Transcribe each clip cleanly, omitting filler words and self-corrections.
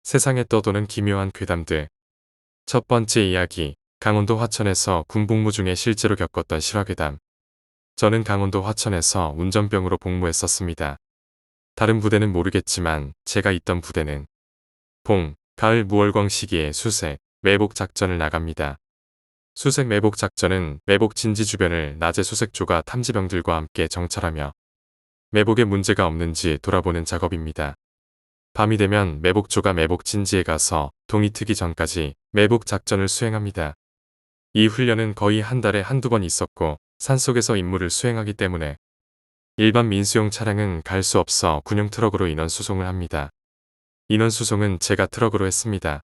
세상에 떠도는 기묘한 괴담들. 첫 번째 이야기, 강원도 화천에서 군복무 중에 실제로 겪었던 실화괴담. 저는 강원도 화천에서 운전병으로 복무했었습니다. 다른 부대는 모르겠지만 제가 있던 부대는 가을 무월광 시기에 수색, 매복 작전을 나갑니다. 수색 매복 작전은 매복 진지 주변을 낮에 수색조가 탐지병들과 함께 정찰하며 매복에 문제가 없는지 돌아보는 작업입니다. 밤이 되면 매복조가 매복 진지에 가서 동이 트기 전까지 매복 작전을 수행합니다. 이 훈련은 거의 한 달에 한두 번 있었고 산속에서 임무를 수행하기 때문에 일반 민수용 차량은 갈 수 없어 군용 트럭으로 인원 수송을 합니다. 인원 수송은 제가 트럭으로 했습니다.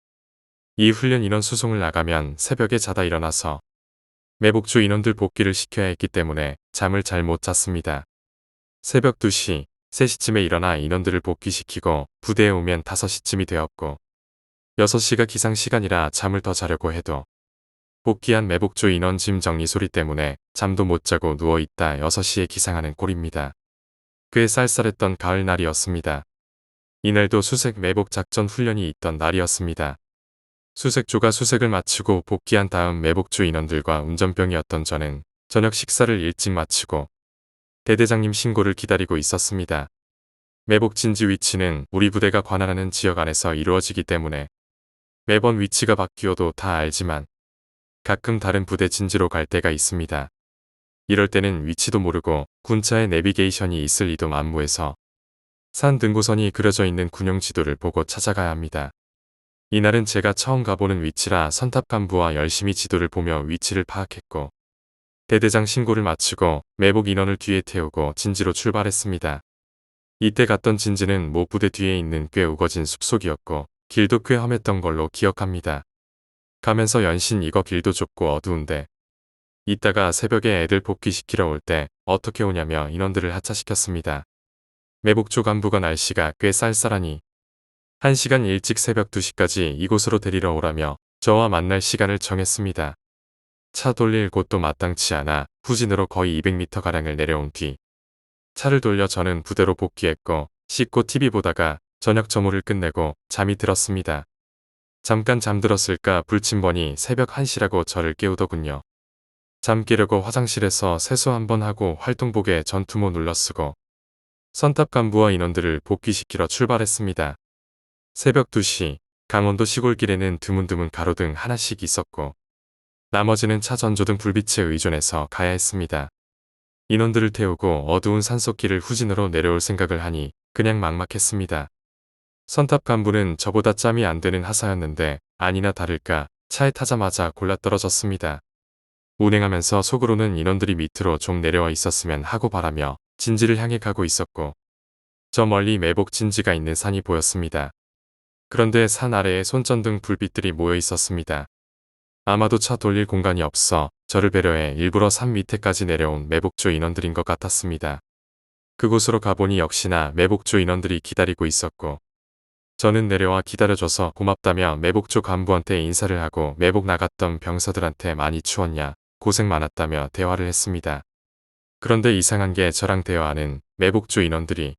이 훈련 인원 수송을 나가면 새벽에 자다 일어나서 매복조 인원들 복귀를 시켜야 했기 때문에 잠을 잘 못 잤습니다. 새벽 2시, 3시쯤에 일어나 인원들을 복귀시키고 부대에 오면 5시쯤이 되었고 6시가 기상시간이라 잠을 더 자려고 해도 복귀한 매복조 인원 짐 정리 소리 때문에 잠도 못 자고 누워있다 6시에 기상하는 꼴입니다. 꽤 쌀쌀했던 가을날이었습니다. 이날도 수색 매복 작전 훈련이 있던 날이었습니다. 수색조가 수색을 마치고 복귀한 다음 매복조 인원들과 운전병이었던 저는 저녁 식사를 일찍 마치고 대대장님 신고를 기다리고 있었습니다. 매복 진지 위치는 우리 부대가 관할하는 지역 안에서 이루어지기 때문에 매번 위치가 바뀌어도 다 알지만 가끔 다른 부대 진지로 갈 때가 있습니다. 이럴 때는 위치도 모르고 군차에 내비게이션이 있을 이동 안무에서 산 등고선이 그려져 있는 군용 지도를 보고 찾아가야 합니다. 이날은 제가 처음 가보는 위치라 선탑 간부와 열심히 지도를 보며 위치를 파악했고 대대장 신고를 마치고 매복 인원을 뒤에 태우고 진지로 출발했습니다. 이때 갔던 진지는 모 부대 뒤에 있는 꽤 우거진 숲속이었고 길도 꽤 험했던 걸로 기억합니다. 가면서 연신 이거 길도 좁고 어두운데 이따가 새벽에 애들 복귀시키러 올 때 어떻게 오냐며 인원들을 하차시켰습니다. 매복조 간부가 날씨가 꽤 쌀쌀하니 1시간 일찍 새벽 2시까지 이곳으로 데리러 오라며 저와 만날 시간을 정했습니다. 차 돌릴 곳도 마땅치 않아 후진으로 거의 200m가량을 내려온 뒤 차를 돌려 저는 부대로 복귀했고 씻고 TV 보다가 저녁 점호를 끝내고 잠이 들었습니다. 잠깐 잠들었을까 불침 보니 새벽 1시라고 저를 깨우더군요. 잠 깨려고 화장실에서 세수 한번 하고 활동복에 전투모 눌러쓰고 선탑 간부와 인원들을 복귀시키러 출발했습니다. 새벽 2시 강원도 시골길에는 드문드문 가로등 하나씩 있었고 나머지는 차 전조등 불빛에 의존해서 가야 했습니다. 인원들을 태우고 어두운 산속길을 후진으로 내려올 생각을 하니 그냥 막막했습니다. 선탑 간부는 저보다 짬이 안 되는 하사였는데 아니나 다를까 차에 타자마자 골라떨어졌습니다. 운행하면서 속으로는 인원들이 밑으로 좀 내려와 있었으면 하고 바라며 진지를 향해 가고 있었고 저 멀리 매복 진지가 있는 산이 보였습니다. 그런데 산 아래에 손전등 불빛들이 모여 있었습니다. 아마도 차 돌릴 공간이 없어 저를 배려해 일부러 산 밑에까지 내려온 매복조 인원들인 것 같았습니다. 그곳으로 가보니 역시나 매복조 인원들이 기다리고 있었고 저는 내려와 기다려줘서 고맙다며 매복조 간부한테 인사를 하고 매복 나갔던 병사들한테 많이 추웠냐 고생 많았다며 대화를 했습니다. 그런데 이상한 게 저랑 대화하는 매복조 인원들이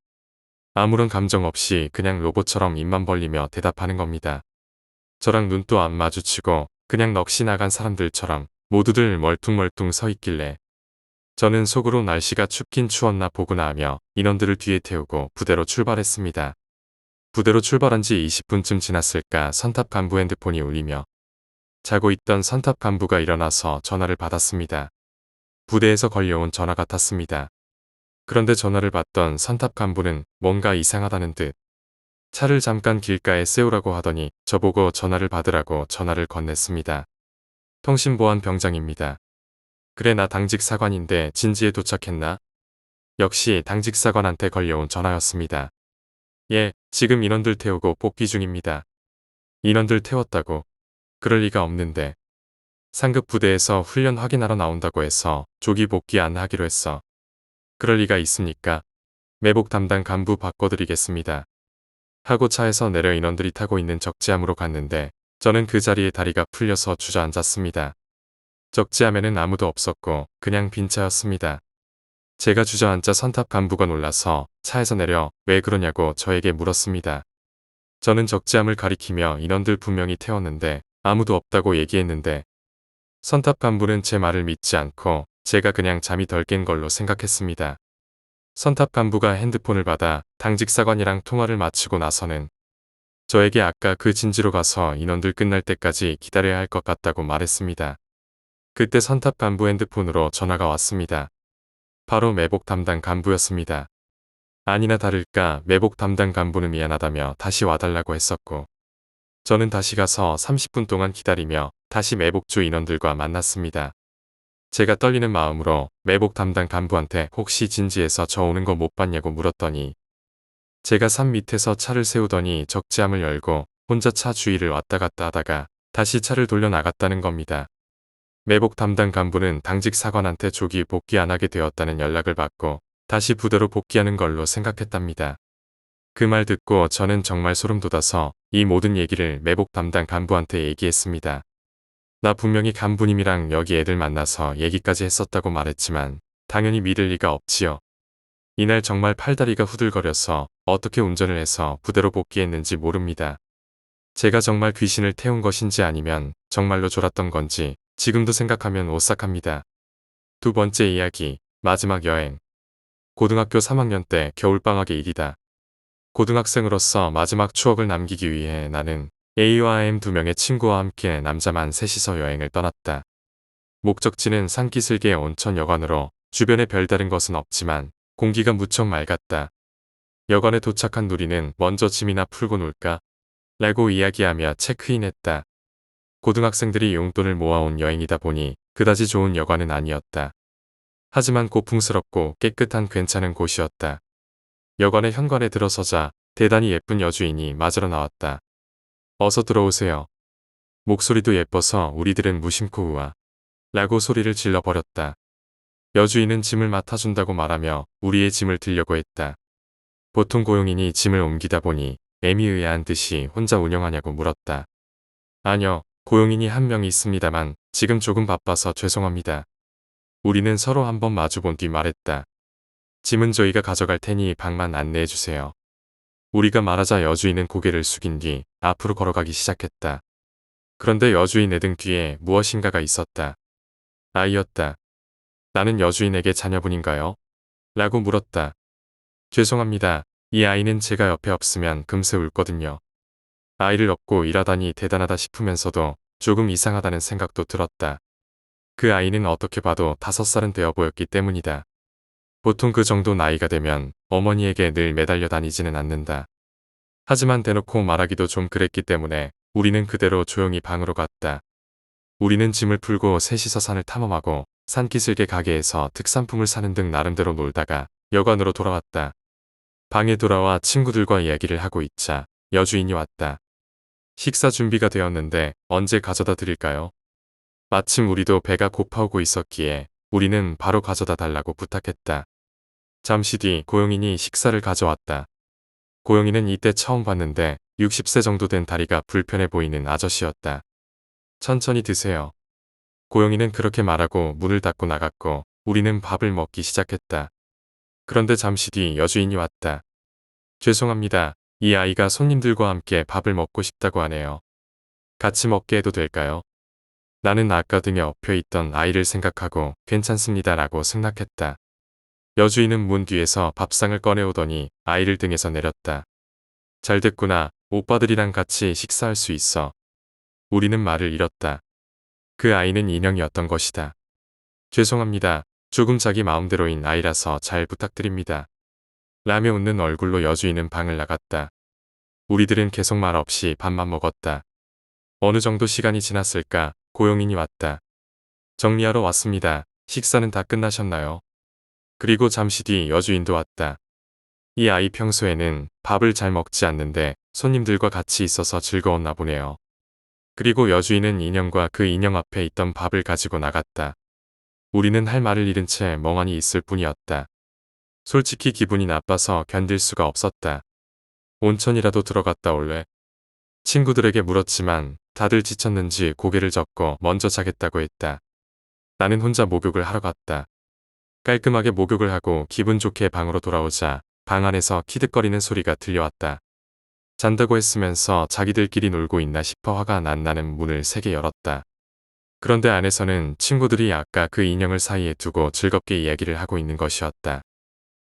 아무런 감정 없이 그냥 로봇처럼 입만 벌리며 대답하는 겁니다. 저랑 눈도 안 마주치고 그냥 넋이 나간 사람들처럼 모두들 멀뚱멀뚱 서 있길래 저는 속으로 날씨가 춥긴 추웠나 보구나 하며 인원들을 뒤에 태우고 부대로 출발했습니다. 부대로 출발한 지 20분쯤 지났을까 선탑 간부 핸드폰이 울리며 자고 있던 선탑 간부가 일어나서 전화를 받았습니다. 부대에서 걸려온 전화 같았습니다. 그런데 전화를 받던 선탑 간부는 뭔가 이상하다는 듯 차를 잠깐 길가에 세우라고 하더니 저보고 전화를 받으라고 전화를 건넸습니다. 통신보안 병장입니다. 그래 나 당직 사관인데 진지에 도착했나? 역시 당직 사관한테 걸려온 전화였습니다. 예, 지금 인원들 태우고 복귀 중입니다. 인원들 태웠다고? 그럴 리가 없는데. 상급 부대에서 훈련 확인하러 나온다고 해서 조기 복귀 안 하기로 했어. 그럴 리가 있습니까? 매복 담당 간부 바꿔드리겠습니다. 하고 차에서 내려 인원들이 타고 있는 적지함으로 갔는데 저는 그 자리에 다리가 풀려서 주저앉았습니다. 적지함에는 아무도 없었고 그냥 빈 차였습니다. 제가 주저앉자 선탑 간부가 놀라서 차에서 내려 왜 그러냐고 저에게 물었습니다. 저는 적재함을 가리키며 인원들 분명히 태웠는데 아무도 없다고 얘기했는데 선탑 간부는 제 말을 믿지 않고 제가 그냥 잠이 덜 깬 걸로 생각했습니다. 선탑 간부가 핸드폰을 받아 당직 사관이랑 통화를 마치고 나서는 저에게 아까 그 진지로 가서 인원들 끝날 때까지 기다려야 할 것 같다고 말했습니다. 그때 선탑 간부 핸드폰으로 전화가 왔습니다. 바로 매복 담당 간부였습니다. 아니나 다를까 매복 담당 간부는 미안하다며 다시 와달라고 했었고 저는 다시 가서 30분 동안 기다리며 다시 매복조 인원들과 만났습니다. 제가 떨리는 마음으로 매복 담당 간부한테 혹시 진지에서 저 오는 거 못 봤냐고 물었더니 제가 산 밑에서 차를 세우더니 적재함을 열고 혼자 차 주위를 왔다 갔다 하다가 다시 차를 돌려 나갔다는 겁니다. 매복 담당 간부는 당직 사관한테 조기 복귀 안 하게 되었다는 연락을 받고 다시 부대로 복귀하는 걸로 생각했답니다. 그 말 듣고 저는 정말 소름 돋아서 이 모든 얘기를 매복 담당 간부한테 얘기했습니다. 나 분명히 간부님이랑 여기 애들 만나서 얘기까지 했었다고 말했지만 당연히 믿을 리가 없지요. 이날 정말 팔다리가 후들거려서 어떻게 운전을 해서 부대로 복귀했는지 모릅니다. 제가 정말 귀신을 태운 것인지 아니면 정말로 졸았던 건지 지금도 생각하면 오싹합니다. 두 번째 이야기, 마지막 여행. 고등학교 3학년 때 겨울방학의 일이다. 고등학생으로서 마지막 추억을 남기기 위해 나는 A와 M 두 명의 친구와 함께 남자만 셋이서 여행을 떠났다. 목적지는 산기슭의 온천여관으로 주변에 별다른 것은 없지만 공기가 무척 맑았다. 여관에 도착한 누리는 먼저 짐이나 풀고 놀까? 라고 이야기하며 체크인했다. 고등학생들이 용돈을 모아온 여행이다 보니 그다지 좋은 여관은 아니었다. 하지만 고풍스럽고 깨끗한 괜찮은 곳이었다. 여관의 현관에 들어서자 대단히 예쁜 여주인이 맞으러 나왔다. 어서 들어오세요. 목소리도 예뻐서 우리들은 무심코 우와 라고 소리를 질러버렸다. 여주인은 짐을 맡아준다고 말하며 우리의 짐을 들려고 했다. 보통 고용인이 짐을 옮기다 보니 애미의아한 듯이 혼자 운영하냐고 물었다. 아니요, 고용인이 한 명 있습니다만 지금 조금 바빠서 죄송합니다. 우리는 서로 한번 마주본 뒤 말했다. 짐은 저희가 가져갈 테니 방만 안내해주세요. 우리가 말하자 여주인은 고개를 숙인 뒤 앞으로 걸어가기 시작했다. 그런데 여주인의 등 뒤에 무엇인가가 있었다. 아이였다. 나는 여주인에게 자녀분인가요? 라고 물었다. 죄송합니다. 이 아이는 제가 옆에 없으면 금세 울거든요. 아이를 업고 일하다니 대단하다 싶으면서도 조금 이상하다는 생각도 들었다. 그 아이는 어떻게 봐도 5살은 되어 보였기 때문이다. 보통 그 정도 나이가 되면 어머니에게 늘 매달려 다니지는 않는다. 하지만 대놓고 말하기도 좀 그랬기 때문에 우리는 그대로 조용히 방으로 갔다. 우리는 짐을 풀고 셋이서 산을 탐험하고 산기슭의 가게에서 특산품을 사는 등 나름대로 놀다가 여관으로 돌아왔다. 방에 돌아와 친구들과 이야기를 하고 있자 여주인이 왔다. 식사 준비가 되었는데 언제 가져다 드릴까요? 마침 우리도 배가 고파오고 있었기에 우리는 바로 가져다 달라고 부탁했다. 잠시 뒤 고용인이 식사를 가져왔다. 고용인은 이때 처음 봤는데 60세 정도 된 다리가 불편해 보이는 아저씨였다. 천천히 드세요. 고용인은 그렇게 말하고 문을 닫고 나갔고 우리는 밥을 먹기 시작했다. 그런데 잠시 뒤 여주인이 왔다. 죄송합니다. 이 아이가 손님들과 함께 밥을 먹고 싶다고 하네요. 같이 먹게 해도 될까요? 나는 아까 등에 엎혀있던 아이를 생각하고 괜찮습니다라고 승낙했다. 여주인은 문 뒤에서 밥상을 꺼내오더니 아이를 등에서 내렸다. 잘 됐구나. 오빠들이랑 같이 식사할 수 있어. 우리는 말을 잃었다. 그 아이는 인형이었던 것이다. 죄송합니다. 조금 자기 마음대로인 아이라서 잘 부탁드립니다. 라며 웃는 얼굴로 여주인은 방을 나갔다. 우리들은 계속 말 없이 밥만 먹었다. 어느 정도 시간이 지났을까 고용인이 왔다. 정리하러 왔습니다. 식사는 다 끝나셨나요? 그리고 잠시 뒤 여주인도 왔다. 이 아이 평소에는 밥을 잘 먹지 않는데 손님들과 같이 있어서 즐거웠나 보네요. 그리고 여주인은 인형과 그 인형 앞에 있던 밥을 가지고 나갔다. 우리는 할 말을 잃은 채 멍하니 있을 뿐이었다. 솔직히 기분이 나빠서 견딜 수가 없었다. 온천이라도 들어갔다 올래? 친구들에게 물었지만 다들 지쳤는지 고개를 젓고 먼저 자겠다고 했다. 나는 혼자 목욕을 하러 갔다. 깔끔하게 목욕을 하고 기분 좋게 방으로 돌아오자 방 안에서 키득거리는 소리가 들려왔다. 잔다고 했으면서 자기들끼리 놀고 있나 싶어 화가 난 나는 문을 3개 열었다. 그런데 안에서는 친구들이 아까 그 인형을 사이에 두고 즐겁게 이야기를 하고 있는 것이었다.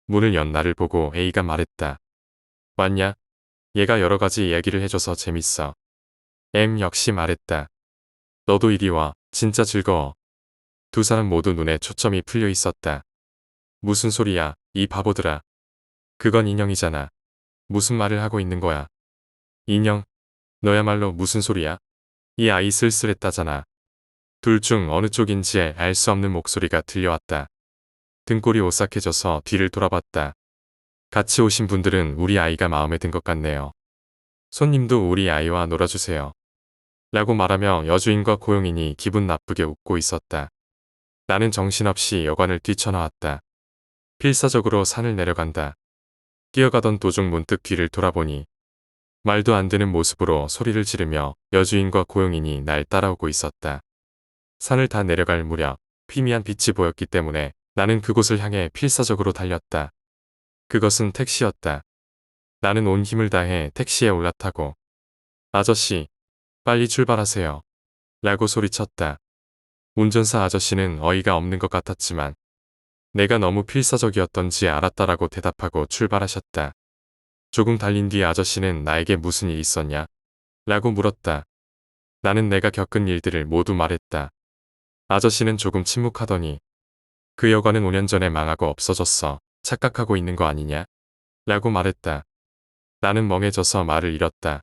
문을 연 나를 보고 A가 말했다. 왔냐? 얘가 여러 가지 이야기를 해줘서 재밌어. M 역시 말했다. 너도 이리 와. 진짜 즐거워. 두 사람 모두 눈에 초점이 풀려 있었다. 무슨 소리야, 이 바보들아. 그건 인형이잖아. 무슨 말을 하고 있는 거야. 인형? 너야말로 무슨 소리야? 이 아이 쓸쓸했다잖아. 둘 중 어느 쪽인지 알 수 없는 목소리가 들려왔다. 등골이 오싹해져서 뒤를 돌아봤다. 같이 오신 분들은 우리 아이가 마음에 든 것 같네요. 손님도 우리 아이와 놀아주세요. 라고 말하며 여주인과 고용인이 기분 나쁘게 웃고 있었다. 나는 정신없이 여관을 뛰쳐나왔다. 필사적으로 산을 내려간다. 뛰어가던 도중 문득 뒤를 돌아보니 말도 안 되는 모습으로 소리를 지르며 여주인과 고용인이 날 따라오고 있었다. 산을 다 내려갈 무렵 희미한 빛이 보였기 때문에 나는 그곳을 향해 필사적으로 달렸다. 그것은 택시였다. 나는 온 힘을 다해 택시에 올라타고 아저씨, 빨리 출발하세요. 라고 소리쳤다. 운전사 아저씨는 어이가 없는 것 같았지만 내가 너무 필사적이었던지 알았다라고 대답하고 출발하셨다. 조금 달린 뒤 아저씨는 나에게 무슨 일 있었냐? 라고 물었다. 나는 내가 겪은 일들을 모두 말했다. 아저씨는 조금 침묵하더니 그 여관은 5년 전에 망하고 없어졌어. 착각하고 있는 거 아니냐? 라고 말했다. 나는 멍해져서 말을 잃었다.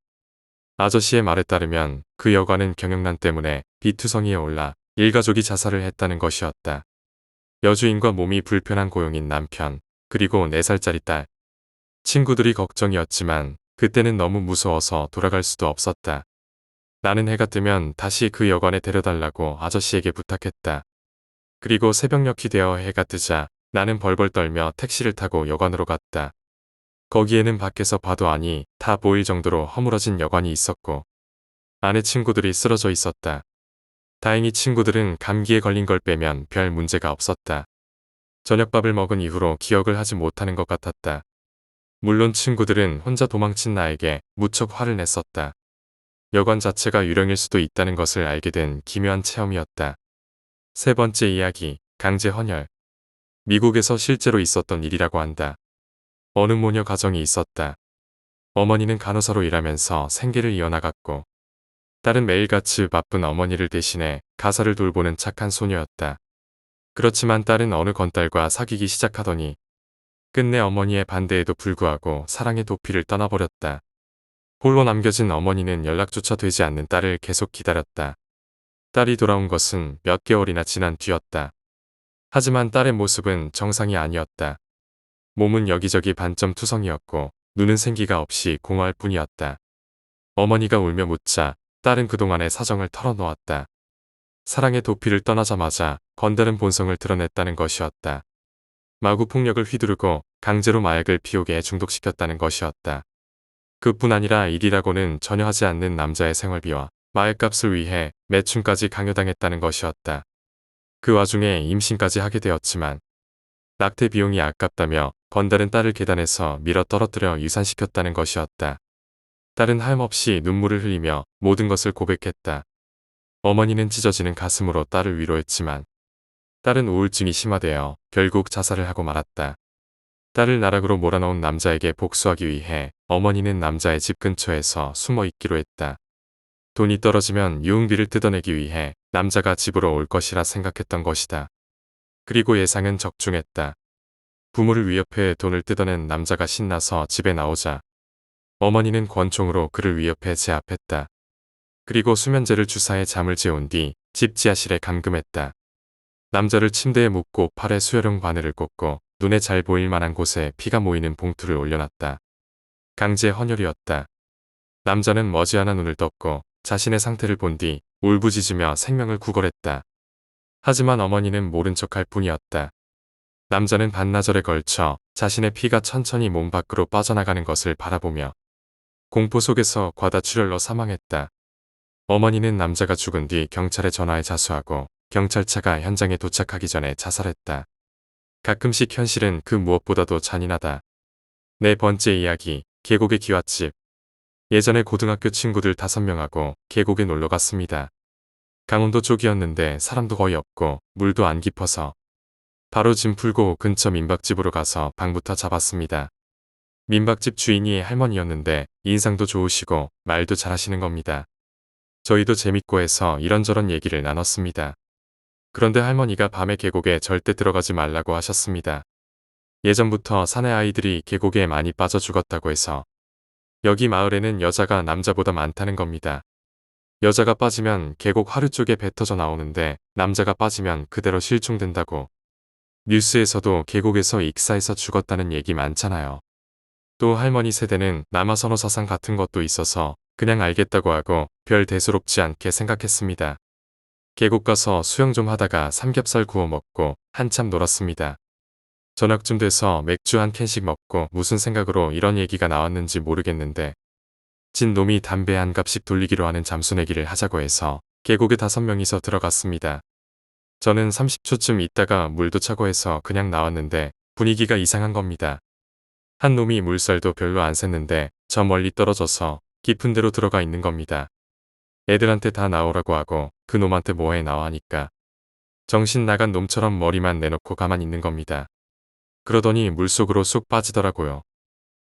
아저씨의 말에 따르면 그 여관은 경영난 때문에 비투성이에 올라 일가족이 자살을 했다는 것이었다. 여주인과 몸이 불편한 고용인 남편, 그리고 4살짜리 딸. 친구들이 걱정이었지만 그때는 너무 무서워서 돌아갈 수도 없었다. 나는 해가 뜨면 다시 그 여관에 데려달라고 아저씨에게 부탁했다. 그리고 새벽녘이 되어 해가 뜨자 나는 벌벌 떨며 택시를 타고 여관으로 갔다. 거기에는 밖에서 봐도 아니 다 보일 정도로 허물어진 여관이 있었고 안에 친구들이 쓰러져 있었다. 다행히 친구들은 감기에 걸린 걸 빼면 별 문제가 없었다. 저녁밥을 먹은 이후로 기억을 하지 못하는 것 같았다. 물론 친구들은 혼자 도망친 나에게 무척 화를 냈었다. 여관 자체가 유령일 수도 있다는 것을 알게 된 기묘한 체험이었다. 3번째 이야기, 강제 헌혈. 미국에서 실제로 있었던 일이라고 한다. 어느 모녀 가정이 있었다. 어머니는 간호사로 일하면서 생계를 이어나갔고 딸은 매일같이 바쁜 어머니를 대신해 가사를 돌보는 착한 소녀였다. 그렇지만 딸은 어느 건달과 사귀기 시작하더니 끝내 어머니의 반대에도 불구하고 사랑의 도피를 떠나버렸다. 홀로 남겨진 어머니는 연락조차 되지 않는 딸을 계속 기다렸다. 딸이 돌아온 것은 몇 개월이나 지난 뒤였다. 하지만 딸의 모습은 정상이 아니었다. 몸은 여기저기 반점투성이었고 눈은 생기가 없이 공허할 뿐이었다. 어머니가 울며 묻자 딸은 그동안의 사정을 털어놓았다. 사랑의 도피를 떠나자마자 건달은 본성을 드러냈다는 것이었다. 마구 폭력을 휘두르고 강제로 마약을 피우게 중독시켰다는 것이었다. 그뿐 아니라 일이라고는 전혀 하지 않는 남자의 생활비와 마약값을 위해 매춘까지 강요당했다는 것이었다. 그 와중에 임신까지 하게 되었지만 낙태 비용이 아깝다며 건달은 딸을 계단에서 밀어 떨어뜨려 유산시켰다는 것이었다. 딸은 하염없이 눈물을 흘리며 모든 것을 고백했다. 어머니는 찢어지는 가슴으로 딸을 위로했지만 딸은 우울증이 심화되어 결국 자살을 하고 말았다. 딸을 나락으로 몰아넣은 남자에게 복수하기 위해 어머니는 남자의 집 근처에서 숨어 있기로 했다. 돈이 떨어지면 유흥비를 뜯어내기 위해 남자가 집으로 올 것이라 생각했던 것이다. 그리고 예상은 적중했다. 부모를 위협해 돈을 뜯어낸 남자가 신나서 집에 나오자 어머니는 권총으로 그를 위협해 제압했다. 그리고 수면제를 주사해 잠을 재운 뒤 집 지하실에 감금했다. 남자를 침대에 묶고 팔에 수혈용 바늘을 꽂고 눈에 잘 보일 만한 곳에 피가 모이는 봉투를 올려놨다. 강제 헌혈이었다. 남자는 머지않아 눈을 떴고 자신의 상태를 본 뒤 울부짖으며 생명을 구걸했다. 하지만 어머니는 모른 척할 뿐이었다. 남자는 반나절에 걸쳐 자신의 피가 천천히 몸 밖으로 빠져나가는 것을 바라보며 공포 속에서 과다출혈로 사망했다. 어머니는 남자가 죽은 뒤 경찰에 전화해 자수하고 경찰차가 현장에 도착하기 전에 자살했다. 가끔씩 현실은 그 무엇보다도 잔인하다. 4번째 이야기, 계곡의 기와집. 예전에 고등학교 친구들 5명하고 계곡에 놀러 갔습니다. 강원도 쪽이었는데 사람도 거의 없고 물도 안 깊어서 바로 짐 풀고 근처 민박집으로 가서 방부터 잡았습니다. 민박집 주인이 할머니였는데 인상도 좋으시고 말도 잘하시는 겁니다. 저희도 재밌고 해서 이런저런 얘기를 나눴습니다. 그런데 할머니가 밤에 계곡에 절대 들어가지 말라고 하셨습니다. 예전부터 사내 아이들이 계곡에 많이 빠져 죽었다고 해서 여기 마을에는 여자가 남자보다 많다는 겁니다. 여자가 빠지면 계곡 하류 쪽에 뱉어져 나오는데 남자가 빠지면 그대로 실종된다고. 뉴스에서도 계곡에서 익사해서 죽었다는 얘기 많잖아요. 또 할머니 세대는 남아선호 사상 같은 것도 있어서 그냥 알겠다고 하고 별 대수롭지 않게 생각했습니다. 계곡 가서 수영 좀 하다가 삼겹살 구워 먹고 한참 놀았습니다. 저녁쯤 돼서 맥주 한 캔씩 먹고 무슨 생각으로 이런 얘기가 나왔는지 모르겠는데 진 놈이 담배 한 갑씩 돌리기로 하는 잠수 내기를 하자고 해서 계곡에 5명이서 들어갔습니다. 저는 30초쯤 있다가 물도 차고 해서 그냥 나왔는데 분위기가 이상한 겁니다. 한 놈이 물살도 별로 안 샜는데 저 멀리 떨어져서 깊은 데로 들어가 있는 겁니다. 애들한테 다 나오라고 하고 그 놈한테 뭐해 나와 하니까 정신 나간 놈처럼 머리만 내놓고 가만히 있는 겁니다. 그러더니 물속으로 쑥 빠지더라고요.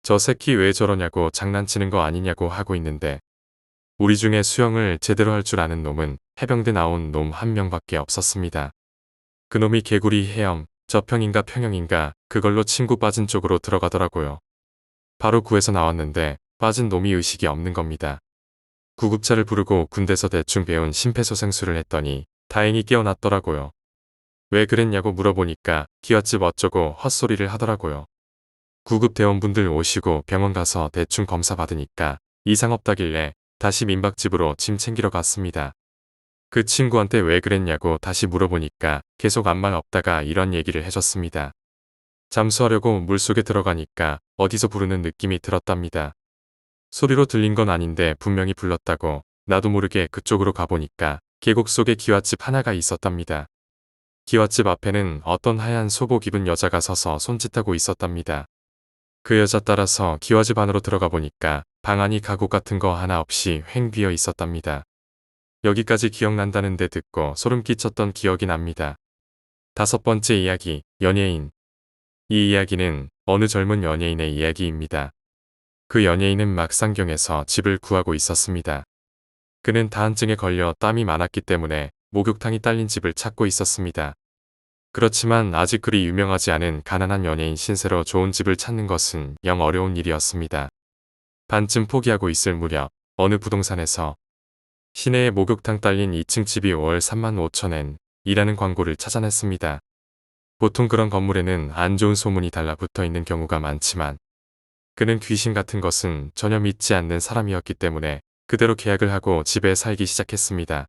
저 새끼 왜 저러냐고 장난치는 거 아니냐고 하고 있는데 우리 중에 수영을 제대로 할 줄 아는 놈은 해병대 나온 놈 한 명밖에 없었습니다. 그놈이 개구리 헤엄, 저평인가 평영인가 그걸로 친구 빠진 쪽으로 들어가더라고요. 바로 구해서 나왔는데 빠진 놈이 의식이 없는 겁니다. 구급차를 부르고 군대서 대충 배운 심폐소생술을 했더니 다행히 깨어났더라고요. 왜 그랬냐고 물어보니까 기와집 어쩌고 헛소리를 하더라고요. 구급대원분들 오시고 병원 가서 대충 검사 받으니까 이상 없다길래 다시 민박집으로 짐 챙기러 갔습니다. 그 친구한테 왜 그랬냐고 다시 물어보니까 계속 아무 말 없다가 이런 얘기를 해줬습니다. 잠수하려고 물속에 들어가니까 어디서 부르는 느낌이 들었답니다. 소리로 들린 건 아닌데 분명히 불렀다고 나도 모르게 그쪽으로 가보니까 계곡 속에 기와집 하나가 있었답니다. 기와집 앞에는 어떤 하얀 소복 입은 여자가 서서 손짓하고 있었답니다. 그 여자 따라서 기와집 안으로 들어가 보니까 방 안이 가구 같은 거 하나 없이 횡 비어 있었답니다. 여기까지 기억난다는데 듣고 소름 끼쳤던 기억이 납니다. 5번째 이야기, 연예인. 이 이야기는 어느 젊은 연예인의 이야기입니다. 그 연예인은 막상경에서 집을 구하고 있었습니다. 그는 다한증에 걸려 땀이 많았기 때문에 목욕탕이 딸린 집을 찾고 있었습니다. 그렇지만 아직 그리 유명하지 않은 가난한 연예인 신세로 좋은 집을 찾는 것은 영 어려운 일이었습니다. 반쯤 포기하고 있을 무렵 어느 부동산에서 시내에 목욕탕 딸린 2층 집이 월 35,000엔 이라는 광고를 찾아냈습니다. 보통 그런 건물에는 안 좋은 소문이 달라붙어 있는 경우가 많지만 그는 귀신 같은 것은 전혀 믿지 않는 사람이었기 때문에 그대로 계약을 하고 집에 살기 시작했습니다.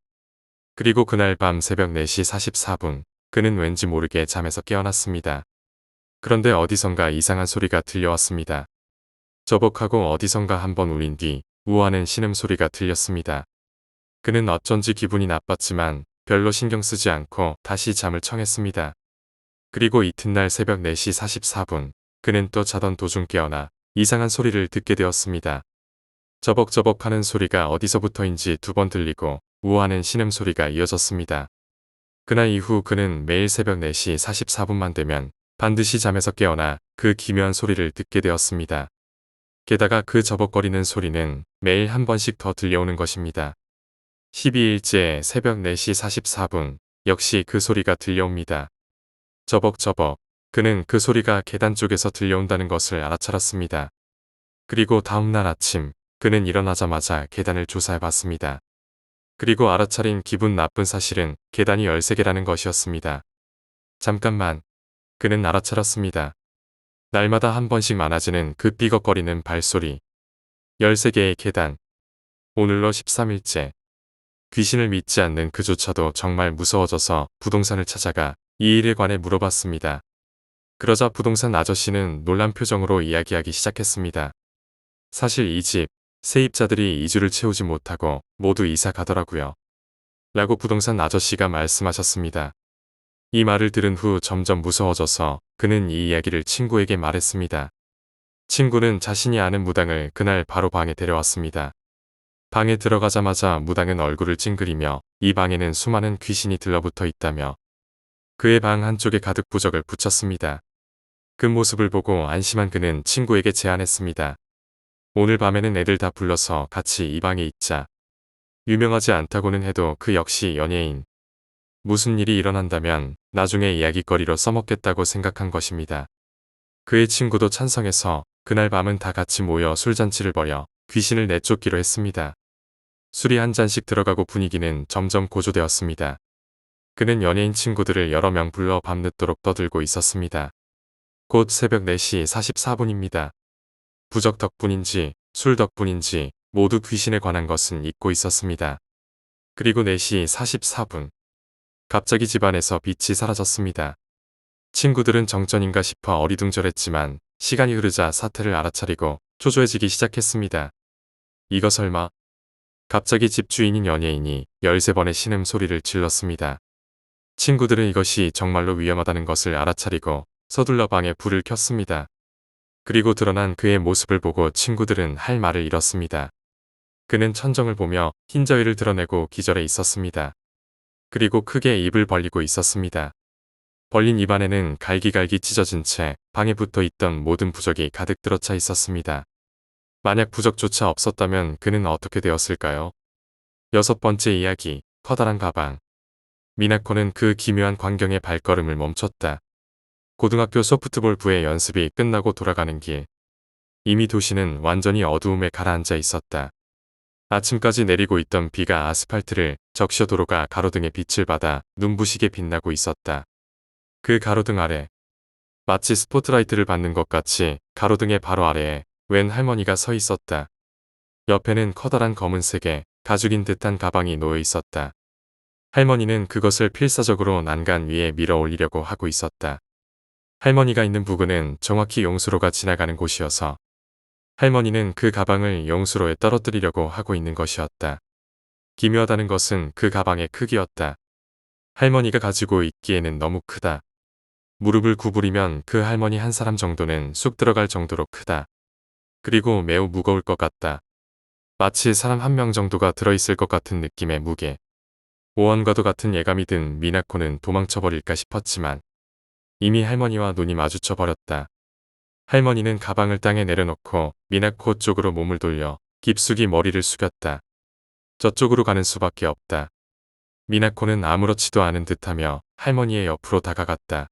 그리고 그날 밤 새벽 4시 44분 그는 왠지 모르게 잠에서 깨어났습니다. 그런데 어디선가 이상한 소리가 들려왔습니다. 저벅하고 어디선가 한번 울린 뒤 우아한 신음소리가 들렸습니다. 그는 어쩐지 기분이 나빴지만 별로 신경 쓰지 않고 다시 잠을 청했습니다. 그리고 이튿날 새벽 4시 44분 그는 또 자던 도중 깨어나 이상한 소리를 듣게 되었습니다. 저벅저벅하는 소리가 어디서부터인지 2번 들리고 우아한 신음소리가 이어졌습니다. 그날 이후 그는 매일 새벽 4시 44분만 되면 반드시 잠에서 깨어나 그 기묘한 소리를 듣게 되었습니다. 게다가 그 저벅거리는 소리는 매일 한 번씩 더 들려오는 것입니다. 12일째 새벽 4시 44분 역시 그 소리가 들려옵니다. 저벅저벅. 그는 그 소리가 계단 쪽에서 들려온다는 것을 알아차렸습니다. 그리고 다음날 아침 그는 일어나자마자 계단을 조사해봤습니다. 그리고 알아차린 기분 나쁜 사실은 계단이 13개라는 것이었습니다. 잠깐만. 그는 알아차렸습니다. 날마다 한 번씩 많아지는 그 삐걱거리는 발소리. 13개의 계단. 오늘로 13일째. 귀신을 믿지 않는 그조차도 정말 무서워져서 부동산을 찾아가 이 일에 관해 물어봤습니다. 그러자 부동산 아저씨는 놀란 표정으로 이야기하기 시작했습니다. 사실 이 집, 세입자들이 2주를 채우지 못하고 모두 이사 가더라고요. 라고 부동산 아저씨가 말씀하셨습니다. 이 말을 들은 후 점점 무서워져서 그는 이 이야기를 친구에게 말했습니다. 친구는 자신이 아는 무당을 그날 바로 방에 데려왔습니다. 방에 들어가자마자 무당은 얼굴을 찡그리며 이 방에는 수많은 귀신이 들러붙어 있다며 그의 방 한쪽에 가득 부적을 붙였습니다. 그 모습을 보고 안심한 그는 친구에게 제안했습니다. 오늘 밤에는 애들 다 불러서 같이 이 방에 있자. 유명하지 않다고는 해도 그 역시 연예인. 무슨 일이 일어난다면 나중에 이야기거리로 써먹겠다고 생각한 것입니다. 그의 친구도 찬성해서 그날 밤은 다 같이 모여 술잔치를 벌여 귀신을 내쫓기로 했습니다. 술이 한 잔씩 들어가고 분위기는 점점 고조되었습니다. 그는 연예인 친구들을 여러 명 불러 밤늦도록 떠들고 있었습니다. 곧 새벽 4시 44분입니다. 부적 덕분인지 술 덕분인지 모두 귀신에 관한 것은 잊고 있었습니다. 그리고 4시 44분. 갑자기 집안에서 빛이 사라졌습니다. 친구들은 정전인가 싶어 어리둥절했지만 시간이 흐르자 사태를 알아차리고 초조해지기 시작했습니다. 이거 설마? 갑자기 집주인인 연예인이 13번의 신음소리를 질렀습니다. 친구들은 이것이 정말로 위험하다는 것을 알아차리고 서둘러 방에 불을 켰습니다. 그리고 드러난 그의 모습을 보고 친구들은 할 말을 잃었습니다. 그는 천정을 보며 흰저위를 드러내고 기절해 있었습니다. 그리고 크게 입을 벌리고 있었습니다. 벌린 입안에는 갈기갈기 찢어진 채 방에 붙어 있던 모든 부적이 가득 들어차 있었습니다. 만약 부적조차 없었다면 그는 어떻게 되었을까요? 6번째 이야기, 커다란 가방. 미나코는 그 기묘한 광경에 발걸음을 멈췄다. 고등학교 소프트볼 부의 연습이 끝나고 돌아가는 길. 이미 도시는 완전히 어두움에 가라앉아 있었다. 아침까지 내리고 있던 비가 아스팔트를 적셔 도로가 가로등의 빛을 받아 눈부시게 빛나고 있었다. 그 가로등 아래, 마치 스포트라이트를 받는 것 같이 가로등의 바로 아래에 웬 할머니가 서 있었다. 옆에는 커다란 검은색의 가죽인 듯한 가방이 놓여 있었다. 할머니는 그것을 필사적으로 난간 위에 밀어 올리려고 하고 있었다. 할머니가 있는 부근은 정확히 용수로가 지나가는 곳이어서 할머니는 그 가방을 용수로에 떨어뜨리려고 하고 있는 것이었다. 기묘하다는 것은 그 가방의 크기였다. 할머니가 가지고 있기에는 너무 크다. 무릎을 구부리면 그 할머니 한 사람 정도는 쑥 들어갈 정도로 크다. 그리고 매우 무거울 것 같다. 마치 사람 한 명 정도가 들어있을 것 같은 느낌의 무게. 오원과도 같은 예감이 든 미나코는 도망쳐버릴까 싶었지만 이미 할머니와 눈이 마주쳐 버렸다. 할머니는 가방을 땅에 내려놓고 미나코 쪽으로 몸을 돌려 깊숙이 머리를 숙였다. 저쪽으로 가는 수밖에 없다. 미나코는 아무렇지도 않은 듯하며 할머니의 옆으로 다가갔다.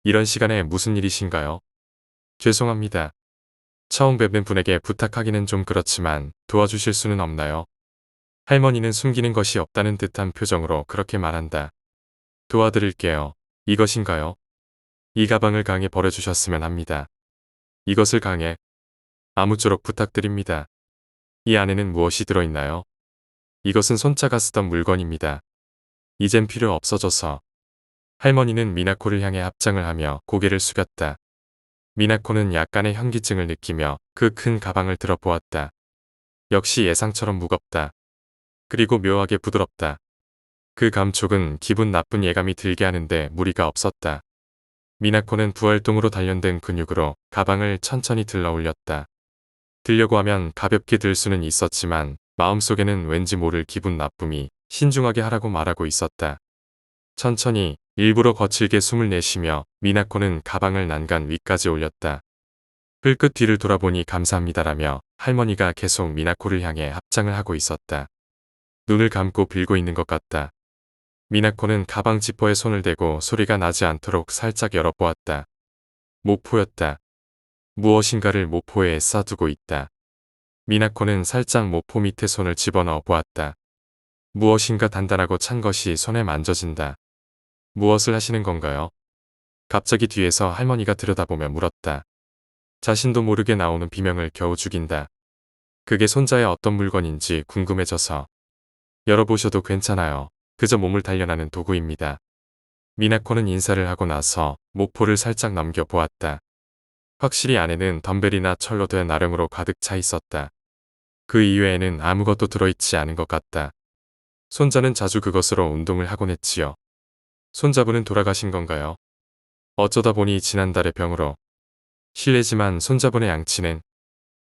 이런 시간에 무슨 일이신가요? 죄송합니다. 처음 뵙는 분에게 부탁하기는 좀 그렇지만 도와주실 수는 없나요? 할머니는 숨기는 것이 없다는 듯한 표정으로 그렇게 말한다. 도와드릴게요. 이것인가요? 이 가방을 강에 버려주셨으면 합니다. 이것을 강에 아무쪼록 부탁드립니다. 이 안에는 무엇이 들어있나요? 이것은 손자가 쓰던 물건입니다. 이젠 필요 없어져서. 할머니는 미나코를 향해 합장을 하며 고개를 숙였다. 미나코는 약간의 현기증을 느끼며 그 큰 가방을 들어보았다. 역시 예상처럼 무겁다. 그리고 묘하게 부드럽다. 그 감촉은 기분 나쁜 예감이 들게 하는데 무리가 없었다. 미나코는 부활동으로 단련된 근육으로 가방을 천천히 들러 올렸다. 들려고 하면 가볍게 들 수는 있었지만 마음속에는 왠지 모를 기분 나쁨이 신중하게 하라고 말하고 있었다. 천천히 일부러 거칠게 숨을 내쉬며 미나코는 가방을 난간 위까지 올렸다. 흘끗 뒤를 돌아보니 감사합니다라며 할머니가 계속 미나코를 향해 합장을 하고 있었다. 눈을 감고 빌고 있는 것 같다. 미나코는 가방 지퍼에 손을 대고 소리가 나지 않도록 살짝 열어보았다. 모포였다. 무엇인가를 모포에 싸두고 있다. 미나코는 살짝 모포 밑에 손을 집어넣어 보았다. 무엇인가 단단하고 찬 것이 손에 만져진다. 무엇을 하시는 건가요? 갑자기 뒤에서 할머니가 들여다보며 물었다. 자신도 모르게 나오는 비명을 겨우 죽인다. 그게 손자의 어떤 물건인지 궁금해져서. 열어보셔도 괜찮아요. 그저 몸을 단련하는 도구입니다. 미나코는 인사를 하고 나서 모포를 살짝 넘겨보았다. 확실히 안에는 덤벨이나 철로 된 나령으로 가득 차 있었다. 그 이외에는 아무것도 들어있지 않은 것 같다. 손자는 자주 그것으로 운동을 하곤 했지요. 손자분은 돌아가신 건가요? 어쩌다 보니 지난달에 병으로. 실례지만 손자분의 양치는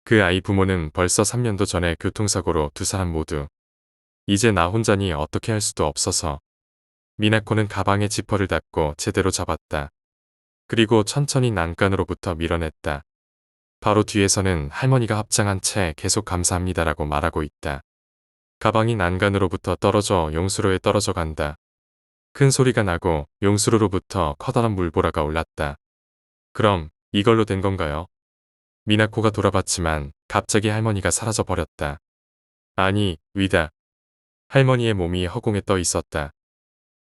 그 아이 부모는 벌써 3년도 전에 교통사고로 두 사람 모두 이제 나 혼자니 어떻게 할 수도 없어서 미나코는 가방에 지퍼를 닫고 제대로 잡았다. 그리고 천천히 난간으로부터 밀어냈다. 바로 뒤에서는 할머니가 합장한 채 계속 감사합니다라고 말하고 있다. 가방이 난간으로부터 떨어져 용수로에 떨어져 간다. 큰 소리가 나고 용수로로부터 커다란 물보라가 올랐다. 그럼 이걸로 된 건가요? 미나코가 돌아봤지만 갑자기 할머니가 사라져 버렸다. 아니, 위다. 할머니의 몸이 허공에 떠 있었다.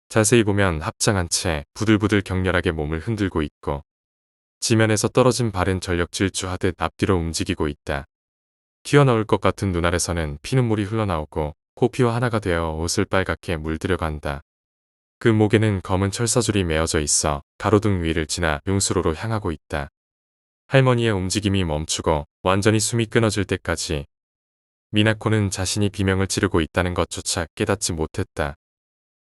자세히 보면 합장한 채 부들부들 격렬하게 몸을 흔들고 있고 지면에서 떨어진 발은 전력 질주하듯 앞뒤로 움직이고 있다. 튀어나올 것 같은 눈알에서는 피눈물이 흘러나오고 코피와 하나가 되어 옷을 빨갛게 물들여간다. 그 목에는 검은 철사줄이 메어져 있어 가로등 위를 지나 용수로로 향하고 있다. 할머니의 움직임이 멈추고 완전히 숨이 끊어질 때까지 미나코는 자신이 비명을 지르고 있다는 것조차 깨닫지 못했다.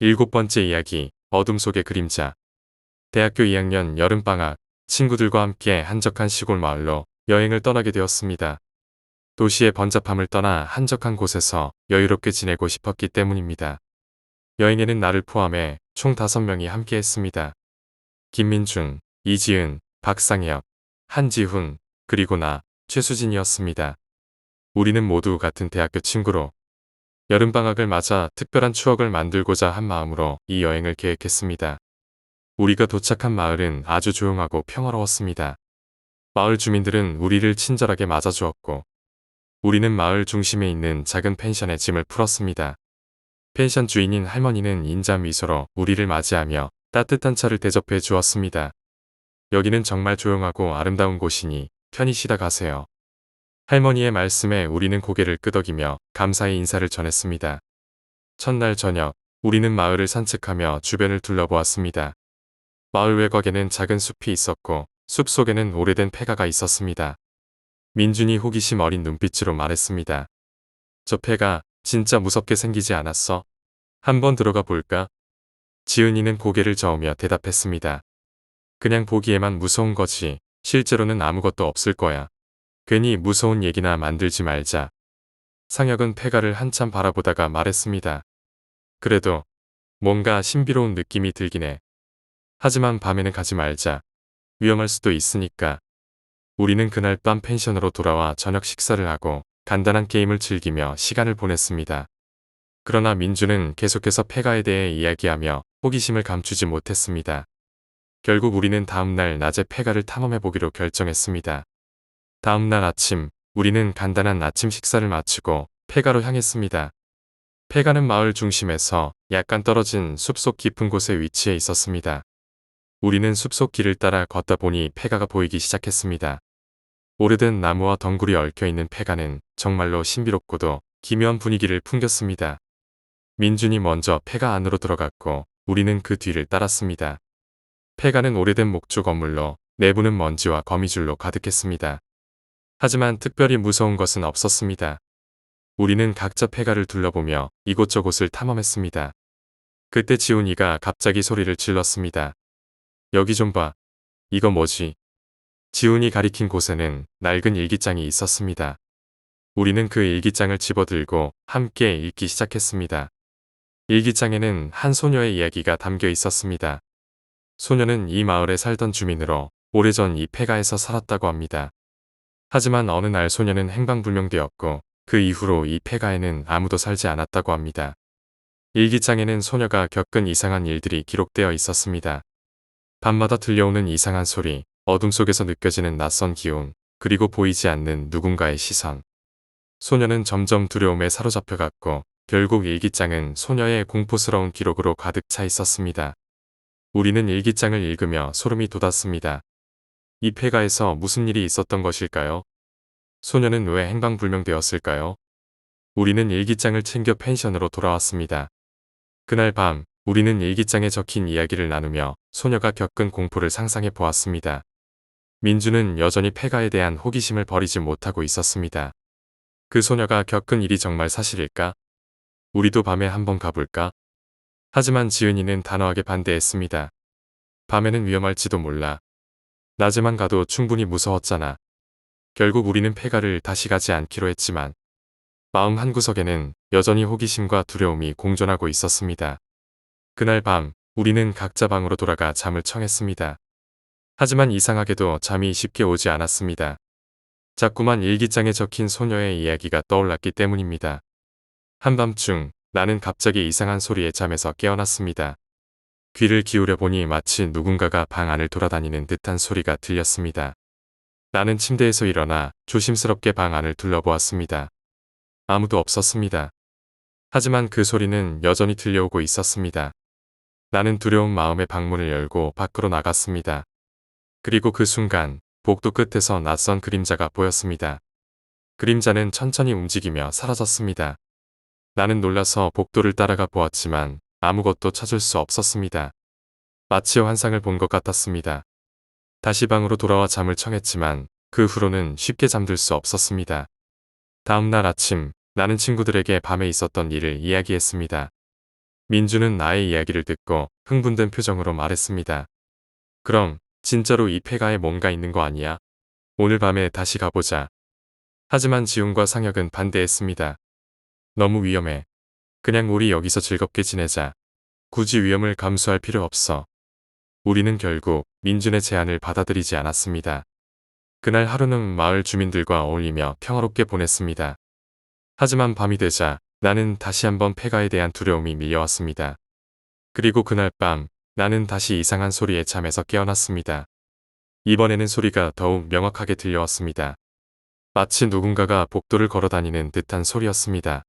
7번째 이야기, 어둠 속의 그림자. 대학교 2학년 여름방학, 친구들과 함께 한적한 시골 마을로 여행을 떠나게 되었습니다. 도시의 번잡함을 떠나 한적한 곳에서 여유롭게 지내고 싶었기 때문입니다. 여행에는 나를 포함해 총 5명이 함께 했습니다. 김민준, 이지은, 박상혁, 한지훈, 그리고 나, 최수진이었습니다. 우리는 모두 같은 대학교 친구로 여름방학을 맞아 특별한 추억을 만들고자 한 마음으로 이 여행을 계획했습니다. 우리가 도착한 마을은 아주 조용하고 평화로웠습니다. 마을 주민들은 우리를 친절하게 맞아주었고 우리는 마을 중심에 있는 작은 펜션에 짐을 풀었습니다. 펜션 주인인 할머니는 인자 미소로 우리를 맞이하며 따뜻한 차를 대접해 주었습니다. 여기는 정말 조용하고 아름다운 곳이니 편히 쉬다 가세요. 할머니의 말씀에 우리는 고개를 끄덕이며 감사의 인사를 전했습니다. 첫날 저녁, 우리는 마을을 산책하며 주변을 둘러보았습니다. 마을 외곽에는 작은 숲이 있었고 숲 속에는 오래된 폐가가 있었습니다. 민준이 호기심 어린 눈빛으로 말했습니다. 저 폐가 진짜 무섭게 생기지 않았어? 한번 들어가 볼까? 지은이는 고개를 저으며 대답했습니다. 그냥 보기에만 무서운 거지 실제로는 아무것도 없을 거야. 괜히 무서운 얘기나 만들지 말자. 상혁은 폐가를 한참 바라보다가 말했습니다. 그래도 뭔가 신비로운 느낌이 들긴 해. 하지만 밤에는 가지 말자. 위험할 수도 있으니까. 우리는 그날 밤 펜션으로 돌아와 저녁 식사를 하고 간단한 게임을 즐기며 시간을 보냈습니다. 그러나 민주는 계속해서 폐가에 대해 이야기하며 호기심을 감추지 못했습니다. 결국 우리는 다음날 낮에 폐가를 탐험해보기로 결정했습니다. 다음날 아침, 우리는 간단한 아침 식사를 마치고 폐가로 향했습니다. 폐가는 마을 중심에서 약간 떨어진 숲속 깊은 곳에 위치해 있었습니다. 우리는 숲속 길을 따라 걷다 보니 폐가가 보이기 시작했습니다. 오래된 나무와 덩굴이 얽혀있는 폐가는 정말로 신비롭고도 기묘한 분위기를 풍겼습니다. 민준이 먼저 폐가 안으로 들어갔고 우리는 그 뒤를 따랐습니다. 폐가는 오래된 목조 건물로 내부는 먼지와 거미줄로 가득했습니다. 하지만 특별히 무서운 것은 없었습니다. 우리는 각자 폐가를 둘러보며 이곳저곳을 탐험했습니다. 그때 지훈이가 갑자기 소리를 질렀습니다. 여기 좀 봐. 이거 뭐지? 지훈이 가리킨 곳에는 낡은 일기장이 있었습니다. 우리는 그 일기장을 집어들고 함께 읽기 시작했습니다. 일기장에는 한 소녀의 이야기가 담겨 있었습니다. 소녀는 이 마을에 살던 주민으로 오래전 이 폐가에서 살았다고 합니다. 하지만 어느 날 소녀는 행방불명되었고 그 이후로 이 폐가에는 아무도 살지 않았다고 합니다. 일기장에는 소녀가 겪은 이상한 일들이 기록되어 있었습니다. 밤마다 들려오는 이상한 소리, 어둠 속에서 느껴지는 낯선 기운, 그리고 보이지 않는 누군가의 시선. 소녀는 점점 두려움에 사로잡혀갔고 결국 일기장은 소녀의 공포스러운 기록으로 가득 차 있었습니다. 우리는 일기장을 읽으며 소름이 돋았습니다. 이 폐가에서 무슨 일이 있었던 것일까요? 소녀는 왜 행방불명되었을까요? 우리는 일기장을 챙겨 펜션으로 돌아왔습니다. 그날 밤, 우리는 일기장에 적힌 이야기를 나누며 소녀가 겪은 공포를 상상해 보았습니다. 민주는 여전히 폐가에 대한 호기심을 버리지 못하고 있었습니다. 그 소녀가 겪은 일이 정말 사실일까? 우리도 밤에 한번 가볼까? 하지만 지은이는 단호하게 반대했습니다. 밤에는 위험할지도 몰라. 낮에만 가도 충분히 무서웠잖아. 결국 우리는 폐가를 다시 가지 않기로 했지만 마음 한구석에는 여전히 호기심과 두려움이 공존하고 있었습니다. 그날 밤 우리는 각자 방으로 돌아가 잠을 청했습니다. 하지만 이상하게도 잠이 쉽게 오지 않았습니다. 자꾸만 일기장에 적힌 소녀의 이야기가 떠올랐기 때문입니다. 한밤중 나는 갑자기 이상한 소리에 잠에서 깨어났습니다. 귀를 기울여 보니 마치 누군가가 방 안을 돌아다니는 듯한 소리가 들렸습니다. 나는 침대에서 일어나 조심스럽게 방 안을 둘러보았습니다. 아무도 없었습니다. 하지만 그 소리는 여전히 들려오고 있었습니다. 나는 두려운 마음에 방문을 열고 밖으로 나갔습니다. 그리고 그 순간 복도 끝에서 낯선 그림자가 보였습니다. 그림자는 천천히 움직이며 사라졌습니다. 나는 놀라서 복도를 따라가 보았지만 아무것도 찾을 수 없었습니다. 마치 환상을 본 것 같았습니다. 다시 방으로 돌아와 잠을 청했지만 그 후로는 쉽게 잠들 수 없었습니다. 다음 날 아침 나는 친구들에게 밤에 있었던 일을 이야기했습니다. 민주는 나의 이야기를 듣고 흥분된 표정으로 말했습니다. 그럼 진짜로 이 폐가에 뭔가 있는 거 아니야? 오늘 밤에 다시 가보자. 하지만 지훈과 상혁은 반대했습니다. 너무 위험해. 그냥 우리 여기서 즐겁게 지내자. 굳이 위험을 감수할 필요 없어. 우리는 결국 민준의 제안을 받아들이지 않았습니다. 그날 하루는 마을 주민들과 어울리며 평화롭게 보냈습니다. 하지만 밤이 되자 나는 다시 한번 폐가에 대한 두려움이 밀려왔습니다. 그리고 그날 밤 나는 다시 이상한 소리에 잠에서 깨어났습니다. 이번에는 소리가 더욱 명확하게 들려왔습니다. 마치 누군가가 복도를 걸어다니는 듯한 소리였습니다.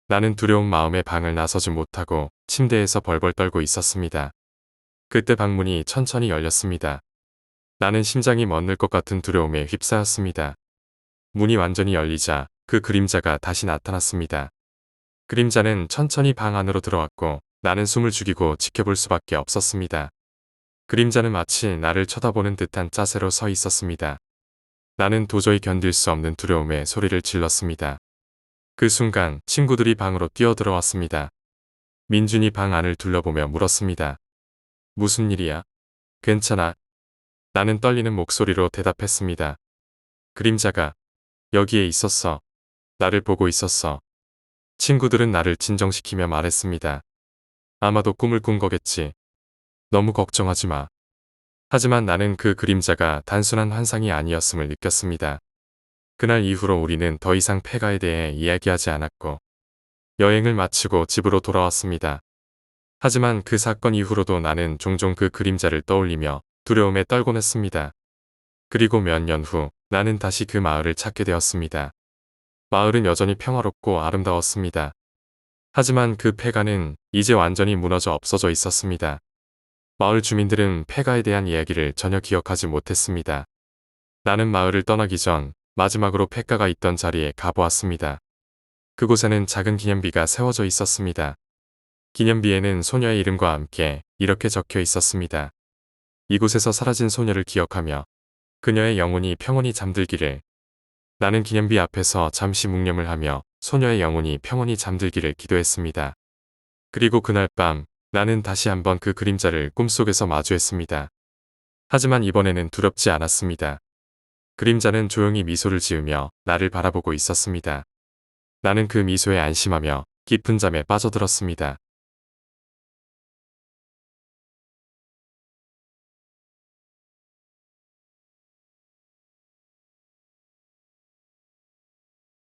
나는 두려운 마음에 방을 나서지 못하고 침대에서 벌벌 떨고 있었습니다. 그때 방문이 천천히 열렸습니다. 나는 심장이 멎는 것 같은 두려움에 휩싸였습니다. 문이 완전히 열리자 그 그림자가 다시 나타났습니다. 그림자는 천천히 방 안으로 들어왔고 나는 숨을 죽이고 지켜볼 수밖에 없었습니다. 그림자는 마치 나를 쳐다보는 듯한 자세로 서 있었습니다. 나는 도저히 견딜 수 없는 두려움에 소리를 질렀습니다. 그 순간 친구들이 방으로 뛰어들어왔습니다. 민준이 방 안을 둘러보며 물었습니다. 무슨 일이야? 괜찮아. 나는 떨리는 목소리로 대답했습니다. 그림자가 여기에 있었어. 나를 보고 있었어. 친구들은 나를 진정시키며 말했습니다. 아마도 꿈을 꾼 거겠지. 너무 걱정하지 마. 하지만 나는 그 그림자가 단순한 환상이 아니었음을 느꼈습니다. 그날 이후로 우리는 더 이상 폐가에 대해 이야기하지 않았고 여행을 마치고 집으로 돌아왔습니다. 하지만 그 사건 이후로도 나는 종종 그 그림자를 떠올리며 두려움에 떨곤 했습니다. 그리고 몇 년 후 나는 다시 그 마을을 찾게 되었습니다. 마을은 여전히 평화롭고 아름다웠습니다. 하지만 그 폐가는 이제 완전히 무너져 없어져 있었습니다. 마을 주민들은 폐가에 대한 이야기를 전혀 기억하지 못했습니다. 나는 마을을 떠나기 전 마지막으로 폐가가 있던 자리에 가보았습니다. 그곳에는 작은 기념비가 세워져 있었습니다. 기념비에는 소녀의 이름과 함께 이렇게 적혀 있었습니다. 이곳에서 사라진 소녀를 기억하며 그녀의 영혼이 평온히 잠들기를. 나는 기념비 앞에서 잠시 묵념을 하며 소녀의 영혼이 평온히 잠들기를 기도했습니다. 그리고 그날 밤 나는 다시 한번 그 그림자를 꿈속에서 마주했습니다. 하지만 이번에는 두렵지 않았습니다. 그림자는 조용히 미소를 지으며 나를 바라보고 있었습니다. 나는 그 미소에 안심하며 깊은 잠에 빠져들었습니다.